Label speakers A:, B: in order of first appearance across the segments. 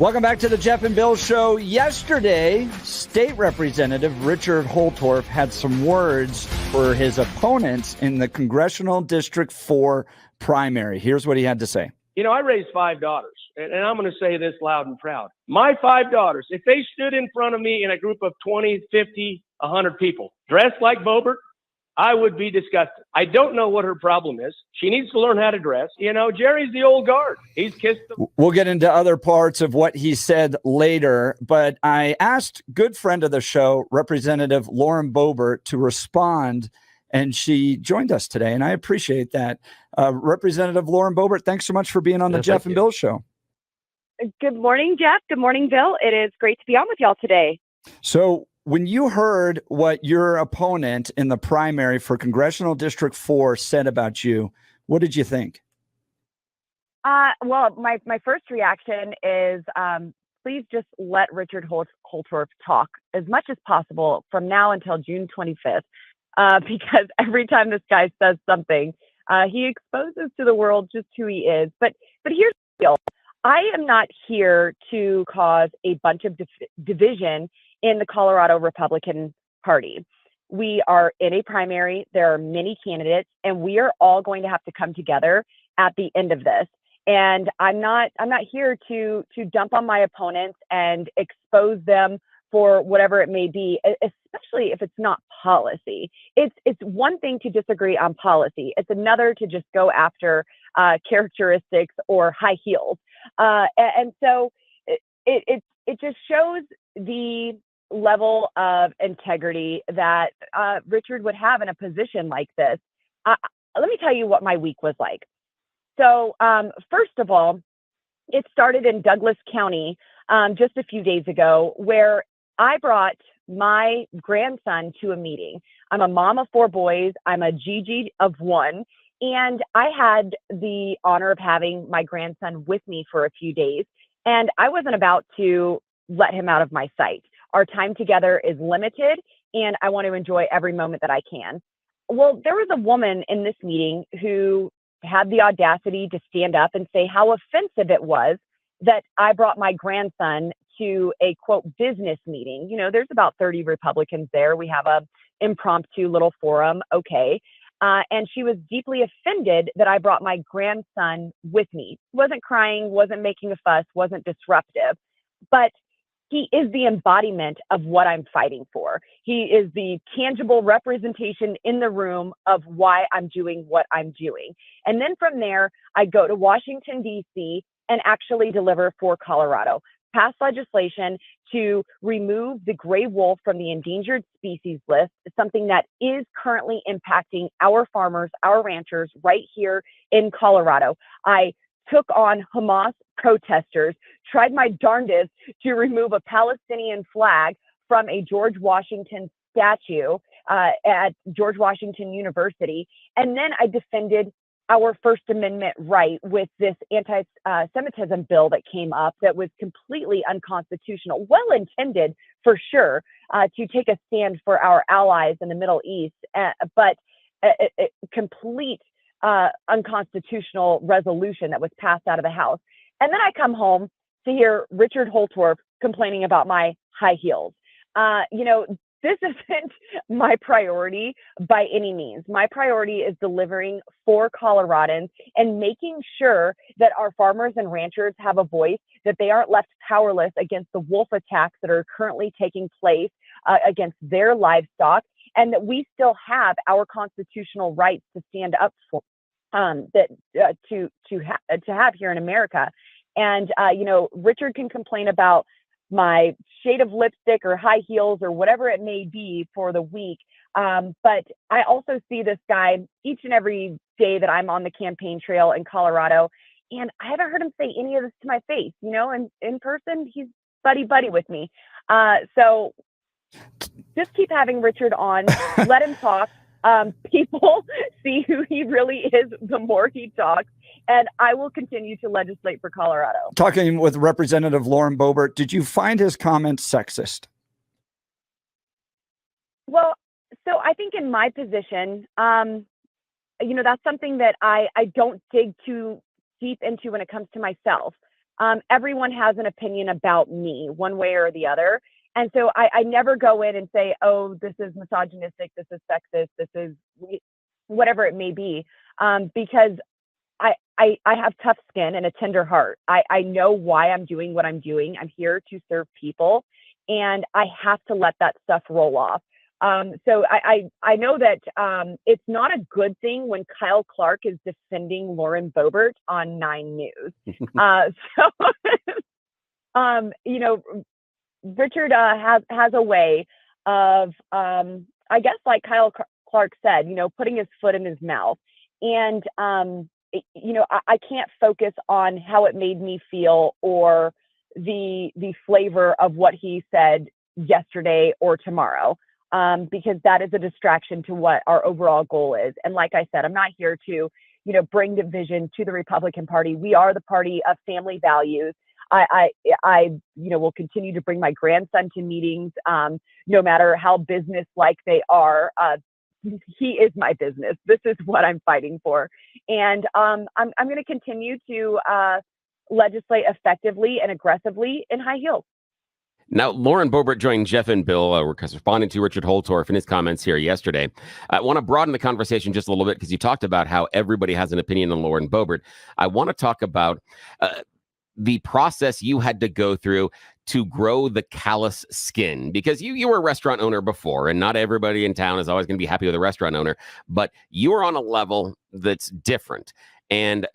A: Welcome back to the Jeff and Bill Show. Yesterday, State Representative Richard Holtorf had some words for his opponents in the Congressional District 4 primary. Here's what he had to say.
B: You know, I raised 5 daughters, and I'm going to say this loud and proud. My 5 daughters, if they stood in front of me in a group of 20, 50, 100 people, dressed like Boebert, I would be disgusted. I don't know what her problem is. She needs to learn how to dress. You know, Jerry's the old guard. He's kissed them.
A: We'll get into other parts of what he said later, but I asked good friend of the show, Representative Lauren Boebert, to respond, and she joined us today, and I appreciate that. Representative Lauren Boebert, thanks so much for being on the Jeff and Bill Show.
C: Good morning, Jeff. Good morning, Bill. It is great to be on with y'all today.
A: So when you heard what your opponent in the primary for Congressional District 4 said about you, what did you think?
C: Well, my first reaction is please just let Richard Holtorf talk as much as possible from now until June 25th, because every time this guy says something, he exposes to the world just who he is. But here's the deal. I am not here to cause a bunch of division in the Colorado Republican Party. We are in a primary. There are many candidates, and we are all going to have to come together at the end of this. And I'm not here to dump on my opponents and expose them for whatever it may be, especially if it's not policy. It's one thing to disagree on policy. It's another to just go after characteristics or high heels. And so it just shows the level of integrity that Richard would have in a position like this. Let me tell you what my week was like. So first of all, it started in Douglas County just a few days ago, where I brought my grandson to a meeting. I'm a mom of 4 boys. I'm a Gigi of 1. And I had the honor of having my grandson with me for a few days. And I wasn't about to let him out of my sight. Our time together is limited, and I want to enjoy every moment that I can. Well, there was a woman in this meeting who had the audacity to stand up and say how offensive it was that I brought my grandson to a, quote, business meeting. You know, there's about 30 Republicans there. We have a impromptu little forum. Okay. And she was deeply offended that I brought my grandson with me. Wasn't crying, wasn't making a fuss, wasn't disruptive, but he is the embodiment of what I'm fighting for. He is the tangible representation in the room of why I'm doing what I'm doing. And then from there, I go to Washington, D.C., and actually deliver for Colorado. Pass legislation to remove the gray wolf from the endangered species list, something that is currently impacting our farmers, our ranchers right here in Colorado. I took on Hamas protesters, tried my darndest to remove a Palestinian flag from a George Washington statue at George Washington University. And then I defended our First Amendment right with this anti-Semitism bill that came up that was completely unconstitutional, well-intended for sure, to take a stand for our allies in the Middle East, but a complete unconstitutional resolution that was passed out of the House. And then I come home to hear Richard Holtorf complaining about my high heels. You know, this isn't my priority by any means. My priority is delivering for Coloradans and making sure that our farmers and ranchers have a voice, that they aren't left powerless against the wolf attacks that are currently taking place against their livestock, and that we still have our constitutional rights to stand up for to have here in America. And you know, Richard can complain about my shade of lipstick or high heels or whatever it may be for the week. But I also see this guy each and every day that I'm on the campaign trail in Colorado, and I haven't heard him say any of this to my face, you know, and in person, he's buddy with me. So just keep having Richard on, let him talk. People see who he really is the more he talks, and I will continue to legislate for Colorado.
A: Talking with Representative Lauren Boebert, did you find his comments sexist?
C: Well, so I think in my position, you know, that's something that I don't dig too deep into when it comes to myself. everyone has an opinion about me one way or the other. And so I never go in and say, oh, this is misogynistic, this is sexist, this is whatever it may be, because I have tough skin and a tender heart. I know why I'm doing what I'm doing. I'm here to serve people, and I have to let that stuff roll off. So I know that it's not a good thing when Kyle Clark is defending Lauren Boebert on 9 News. You know, Richard has a way of, I guess, like Kyle Clark said, you know, putting his foot in his mouth. And, you know, I can't focus on how it made me feel or the flavor of what he said yesterday or tomorrow, because that is a distraction to what our overall goal is. And like I said, I'm not here to, you know, bring division to the Republican Party. We are the party of family values. I you know, will continue to bring my grandson to meetings, no matter how business-like they are. He is my business. This is what I'm fighting for. And I'm going to continue to legislate effectively and aggressively in high heels.
D: Now, Lauren Boebert joined Jeff and Bill, responding to Richard Holtorf in his comments here yesterday. I want to broaden the conversation just a little bit because you talked about how everybody has an opinion on Lauren Boebert. I want to talk about the process you had to go through to grow the callous skin, because you were a restaurant owner before, and not everybody in town is always going to be happy with a restaurant owner, but you are on a level that's different. And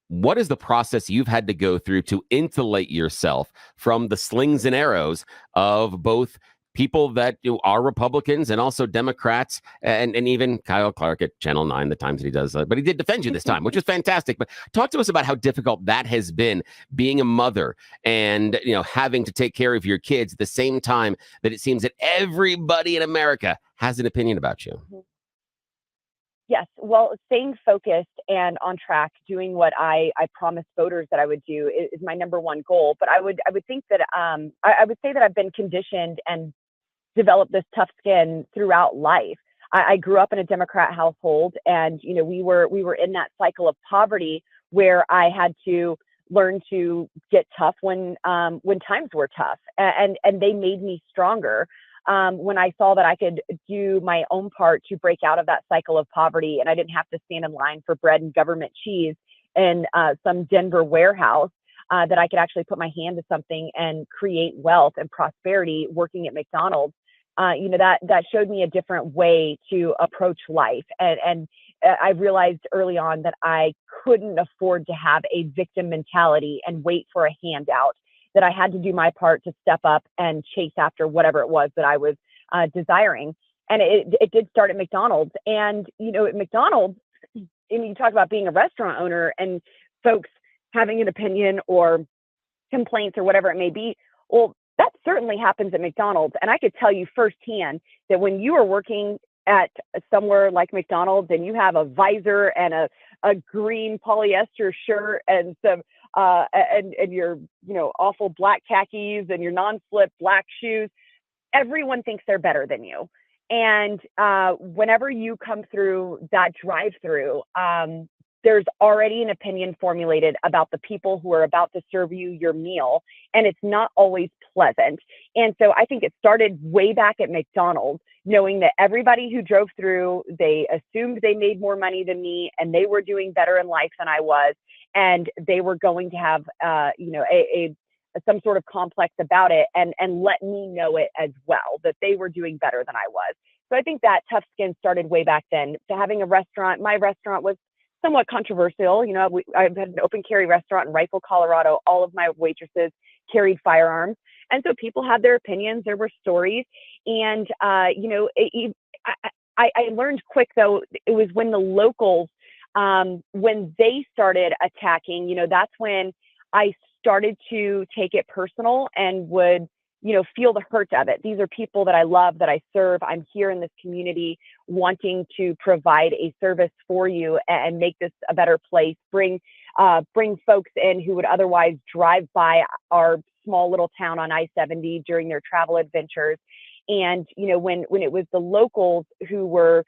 D: what is the process you've had to go through to insulate yourself from the slings and arrows of both people that are Republicans and also Democrats, and even Kyle Clark at Channel 9, the times that he does, but he did defend you this time, which is fantastic. But talk to us about how difficult that has been, being a mother and, you know, having to take care of your kids at the same time that it seems that everybody in America has an opinion about you.
C: Yes, well, staying focused and on track, doing what I promised voters that I would do is my number one goal. But I would think that I would say that I've been conditioned and developed this tough skin throughout life. I grew up in a Democrat household, and you know, we were in that cycle of poverty where I had to learn to get tough when times were tough, and they made me stronger. When I saw that I could do my own part to break out of that cycle of poverty, and I didn't have to stand in line for bread and government cheese in some Denver warehouse, that I could actually put my hand to something and create wealth and prosperity working at McDonald's. You know, that showed me a different way to approach life. And I realized early on that I couldn't afford to have a victim mentality and wait for a handout, that I had to do my part to step up and chase after whatever it was that I was desiring. And it did start at McDonald's. And, you know, at McDonald's, and you talk about being a restaurant owner and folks having an opinion or complaints or whatever it may be. Well, that certainly happens at McDonald's. And I could tell you firsthand that when you are working at somewhere like McDonald's and you have a visor and a green polyester shirt and some and your, you know, awful black khakis and your non-slip black shoes, everyone thinks they're better than you. And whenever you come through that drive-through, there's already an opinion formulated about the people who are about to serve you your meal, and it's not always pleasant. And so I think it started way back at McDonald's, knowing that everybody who drove through, they assumed they made more money than me, and they were doing better in life than I was, and they were going to have, you know, some sort of complex about it, and let me know it as well, that they were doing better than I was. So I think that tough skin started way back then. To having a restaurant, my restaurant was somewhat controversial. You know, I've had an open carry restaurant in Rifle, Colorado. All of my waitresses carried firearms. And so people had their opinions. There were stories. And, you know, I learned quick, though, it was when the locals, when they started attacking, you know, that's when I started to take it personal and would, you know, feel the hurt of it. These are people that I love, that I serve. I'm here in this community wanting to provide a service for you and make this a better place, bring folks in who would otherwise drive by our small little town on I-70 during their travel adventures. And, you know, when it was the locals who were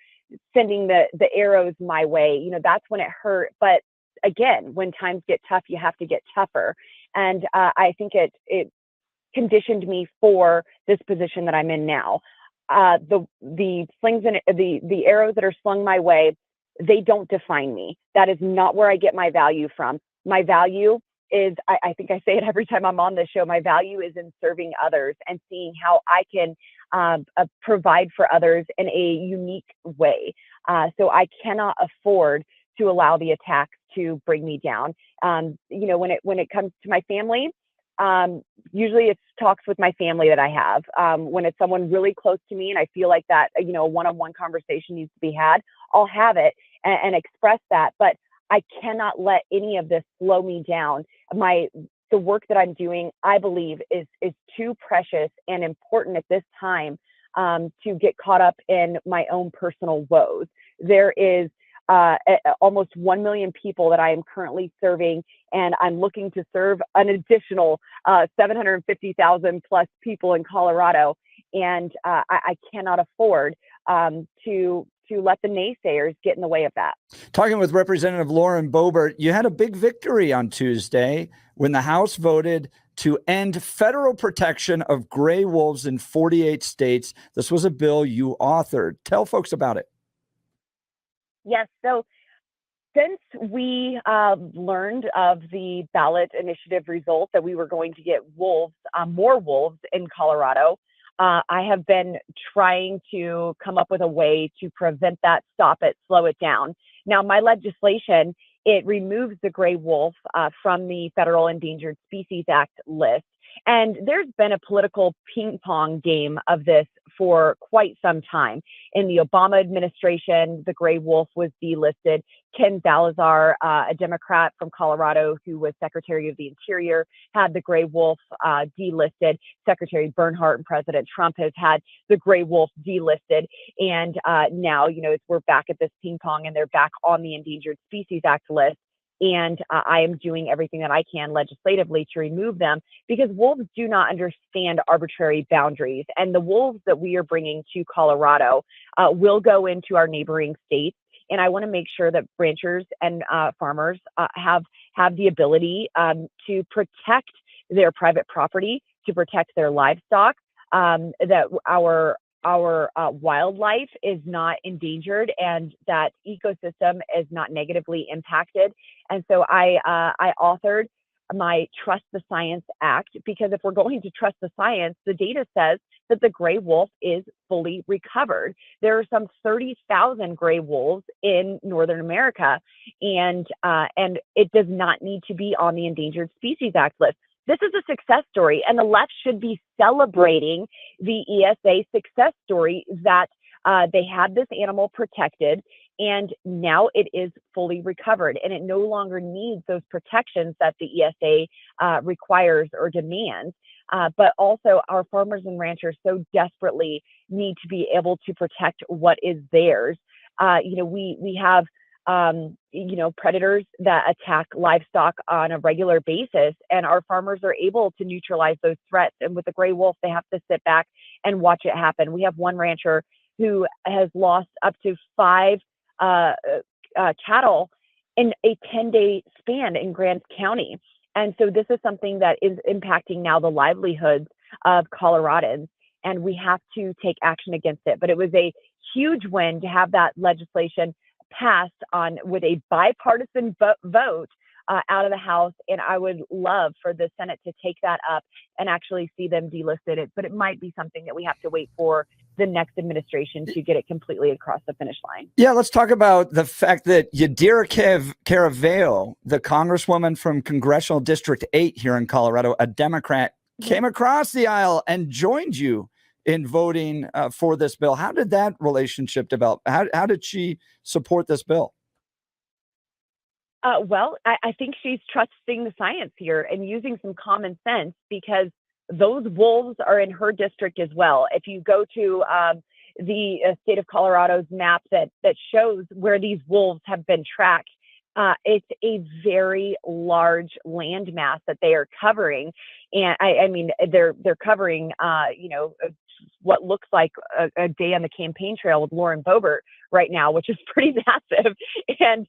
C: sending the arrows my way, you know, that's when it hurt. But again, when times get tough, you have to get tougher. And I think it conditioned me for this position that I'm in now. The slings and the arrows that are slung my way, they don't define me. That is not where I get my value from. My value is, I think I say it every time I'm on this show, my value is in serving others and seeing how I can provide for others in a unique way. So I cannot afford to allow the attacks to bring me down. When it comes to my family, usually it's talks with my family that I have. When it's someone really close to me and I feel like that, a one-on-one conversation needs to be had, I'll have it and express that. But I cannot let any of this slow me down. The work that I'm doing, I believe, is too precious and important at this time to get caught up in my own personal woes. There is almost 1 million people that I am currently serving, and I'm looking to serve an additional 750,000 plus people in Colorado. And I cannot afford to let the naysayers get in the way of that.
A: Talking with Representative Lauren Boebert, you had a big victory on Tuesday when the House voted to end federal protection of gray wolves in 48 states. This was a bill you authored. Tell folks about it.
C: Yes. So since we learned of the ballot initiative result that we were going to get more wolves in Colorado, I have been trying to come up with a way to prevent that, stop it, slow it down. Now, my legislation, it removes the gray wolf from the Federal Endangered Species Act list. And there's been a political ping pong game of this for quite some time. In the Obama administration, the gray wolf was delisted. Ken Salazar, a Democrat from Colorado who was Secretary of the Interior, had the gray wolf delisted. Secretary Bernhardt and President Trump has had the gray wolf delisted. And now, we're back at this ping pong and they're back on the Endangered Species Act list. And I am doing everything that I can legislatively to remove them because wolves do not understand arbitrary boundaries. And the wolves that we are bringing to Colorado will go into our neighboring states. And I want to make sure that ranchers and farmers have the ability to protect their private property, to protect their livestock, that our wildlife is not endangered and that ecosystem is not negatively impacted. And so I authored my Trust the Science Act because if we're going to trust the science, the data says that the gray wolf is fully recovered. There are some 30,000 gray wolves in Northern America, and it does not need to be on the Endangered Species Act list. This is a success story, and the left should be celebrating the ESA success story that they had this animal protected, and now it is fully recovered, and it no longer needs those protections that the ESA requires or demands. But also, our farmers and ranchers so desperately need to be able to protect what is theirs. We have predators that attack livestock on a regular basis, and our farmers are able to neutralize those threats. And with the gray wolf, they have to sit back and watch it happen. We have one rancher who has lost up to 5 cattle in a 10-day span in Grant County. And so this is something that is impacting now the livelihoods of Coloradans, and we have to take action against it. But it was a huge win to have that legislation passed on with a bipartisan vote out of the House, and I would love for the Senate to take that up and actually see them delisted it. But it might be something that we have to wait for the next administration to get it completely across the finish line. Yeah,
A: let's talk about the fact that Yadira Caraveo, the congresswoman from Congressional District 8 here in Colorado, a Democrat, came across the aisle and joined you in voting for this bill. How did that relationship develop? How did she support this bill?
C: Well, I think she's trusting the science here and using some common sense because those wolves are in her district as well. If you go to the state of Colorado's map that shows where these wolves have been tracked, It's a very large land mass that they are covering, and I mean they're covering what looks like a day on the campaign trail with Lauren Boebert right now, which is pretty massive, and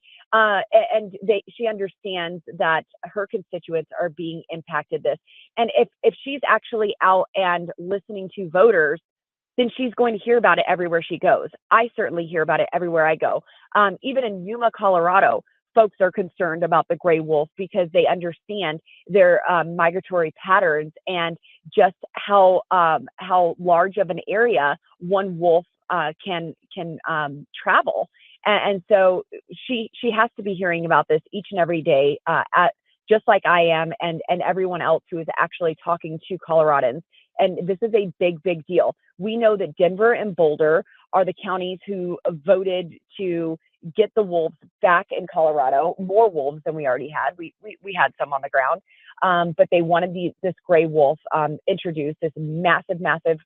C: she understands that her constituents are being impacted this, and if she's actually out and listening to voters, then she's going to hear about it everywhere she goes. I certainly hear about it everywhere I go. Even in Yuma, Colorado, folks are concerned about the gray wolf because they understand their migratory patterns and just how large of an area one wolf can travel. And so she has to be hearing about this each and every day, just like I am, and everyone else who is actually talking to Coloradans. And this is a big, big deal. We know that Denver and Boulder are the counties who voted to get the wolves back in Colorado, more wolves than we already had. We had some on the ground, but they wanted this gray wolf introduced, this massive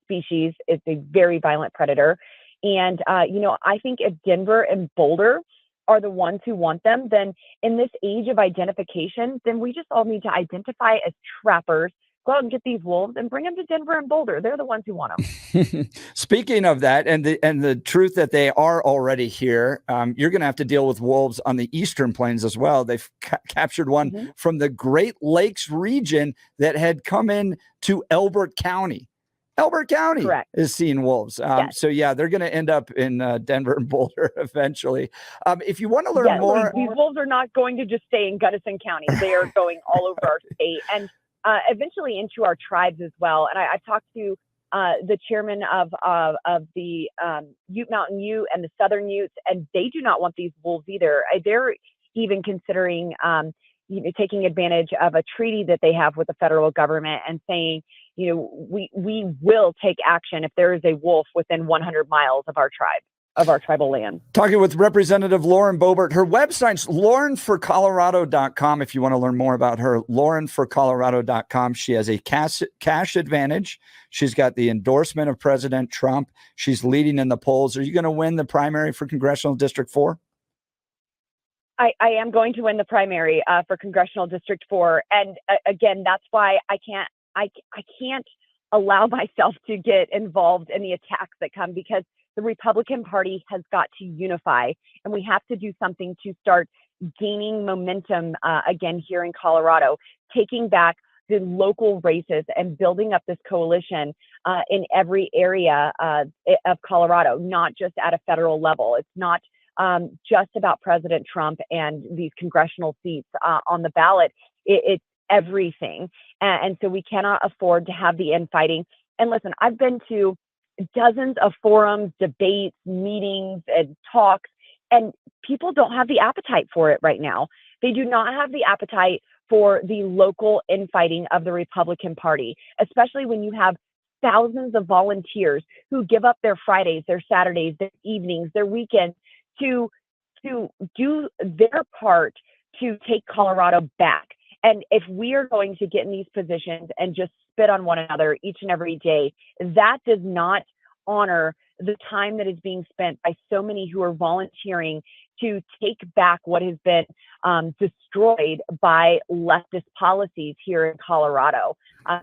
C: species. It's a very violent predator. And, I think if Denver and Boulder are the ones who want them, then in this age of identification, then we just all need to identify as trappers, go out and get these wolves and bring them to Denver and Boulder. They're the ones who want them.
A: Speaking of that, and the truth that they are already here, you're going to have to deal with wolves on the Eastern Plains as well. They've captured one from the Great Lakes region that had come in to Elbert County. Elbert County
C: Correct.
A: is seeing wolves.
C: Yes.
A: So, yeah, they're going to end up in Denver and Boulder eventually. If you want to learn more.
C: These wolves are not going to just stay in Gunnison County. They are going all over our state and eventually into our tribes as well. And I've talked to the chairman of the Ute Mountain Ute and the Southern Utes, and they do not want these wolves either. They're even considering taking advantage of a treaty that they have with the federal government and saying, we will take action if there is a wolf within 100 miles of our tribe, of our tribal land.
A: Talking with Representative Lauren Boebert. Her website's laurenforcolorado.com. If you want to learn more about her, laurenforcolorado.com. She has a cash advantage. She's got the endorsement of President Trump. She's leading in the polls. Are you going to win the primary for Congressional District 4?
C: I am going to win the primary for Congressional District 4. And again, that's why I can't allow myself to get involved in the attacks that come, because the Republican Party has got to unify, and we have to do something to start gaining momentum again here in Colorado, taking back the local races and building up this coalition in every area of Colorado, not just at a federal level. It's not just about President Trump and these congressional seats on the ballot. It's everything. And so we cannot afford to have the infighting. And listen, I've been to dozens of forums, debates, meetings, and talks, and people don't have the appetite for it right now. They do not have the appetite for the local infighting of the Republican Party, especially when you have thousands of volunteers who give up their Fridays, their Saturdays, their evenings, their weekends to do their part to take Colorado back. And if we are going to get in these positions and just spit on one another each and every day, that does not honor the time that is being spent by so many who are volunteering to take back what has been destroyed by leftist policies here in Colorado.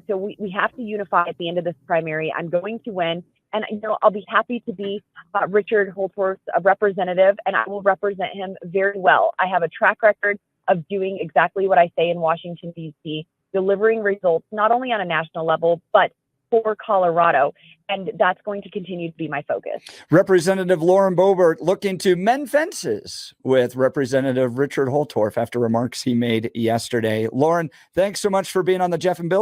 C: So we have to unify at the end of this primary. I'm going to win. And I'll be happy to be Richard Holtorf's representative, and I will represent him very well. I have a track record of doing exactly what I say in Washington, D.C., delivering results not only on a national level, but for Colorado. And that's going to continue to be my focus. Representative
A: Lauren Boebert looking to mend fences with Representative Richard Holtorf after remarks he made yesterday. Lauren, thanks so much for being on the Jeff and Bill